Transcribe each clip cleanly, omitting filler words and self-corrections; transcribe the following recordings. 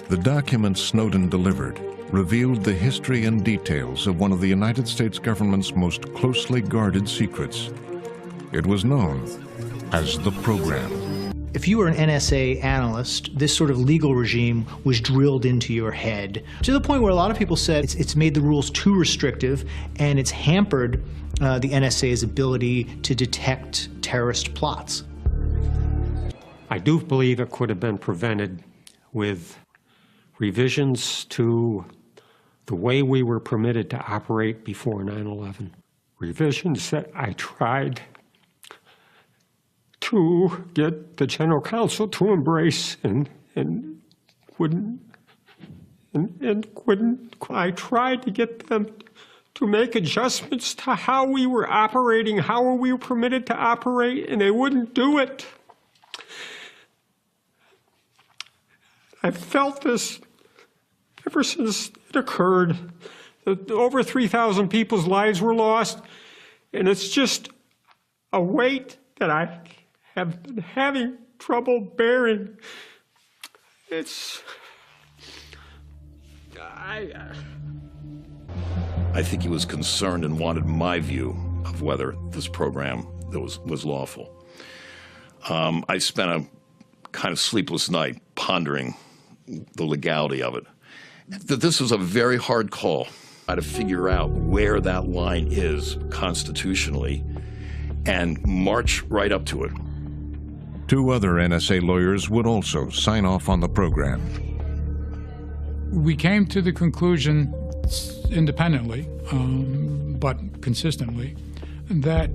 The documents Snowden delivered revealed the history and details of one of the United States government's most closely guarded secrets. It was known as the program. If you were an NSA analyst, this sort of legal regime was drilled into your head, to the point where a lot of people said it's made the rules too restrictive and it's hampered the NSA's ability to detect terrorist plots. I do believe it could have been prevented with revisions to the way we were permitted to operate before 9/11. Revisions that I tried to get the General Counsel to embrace and couldn't. I tried to get them to make adjustments to how we were operating, how we were permitted to operate, and they wouldn't do it. I've felt this ever since it occurred. Over 3,000 people's lives were lost, and it's just a weight that I have been having trouble bearing. I think he was concerned and wanted my view of whether this program was lawful. I spent a kind of sleepless night pondering the legality of it. This was a very hard call. I had to figure out where that line is constitutionally and march right up to it. Two other NSA lawyers would also sign off on the program. We came to the conclusion, independently, but consistently, that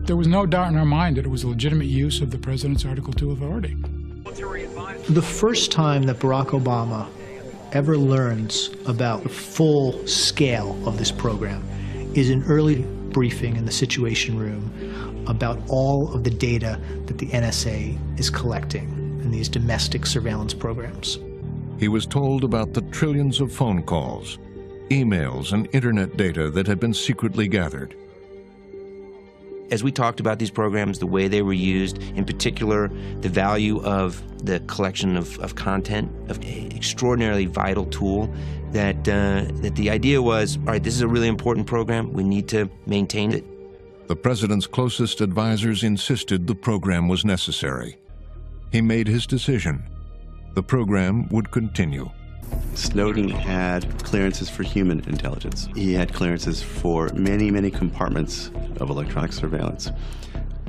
there was no doubt in our mind that it was a legitimate use of the President's Article II authority. The first time that Barack Obama ever learns about the full scale of this program is an early briefing in the Situation Room about all of the data that the NSA is collecting in these domestic surveillance programs. He was told about the trillions of phone calls, emails, and internet data that had been secretly gathered. As we talked about these programs, the way they were used, in particular, the value of the collection of content, of an extraordinarily vital tool, that the idea was, all right, this is a really important program, we need to maintain it. The president's closest advisors insisted the program was necessary. He made his decision. The program would continue. Snowden had clearances for human intelligence. He had clearances for many, many compartments of electronic surveillance.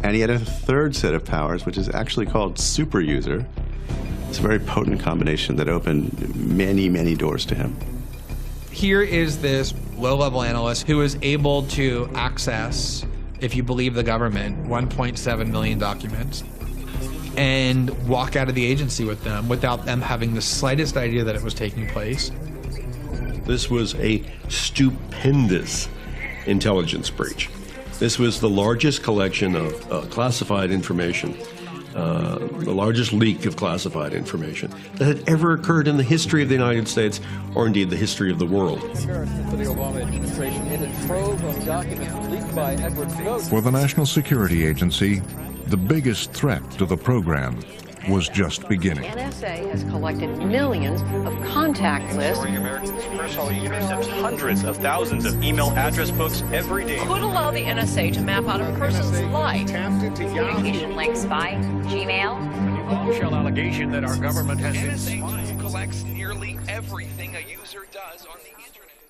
And he had a third set of powers, which is actually called super user. It's a very potent combination that opened many, many doors to him. Here is this low-level analyst who is able to access, if you believe the government, 1.7 million documents and walk out of the agency with them without them having the slightest idea that it was taking place. This was a stupendous intelligence breach. This was the largest collection of classified information, the largest leak of classified information that had ever occurred in the history of the United States, or indeed the history of the world. For the National Security Agency, the biggest threat to the program was just beginning. The NSA has collected millions of contact lists. Americans' personal intercepts hundreds of thousands of email address books every day. Could allow the NSA to map out a person's life. Communication links by Gmail. The bombshell allegation that our government has NSA collects nearly everything a user does on the internet.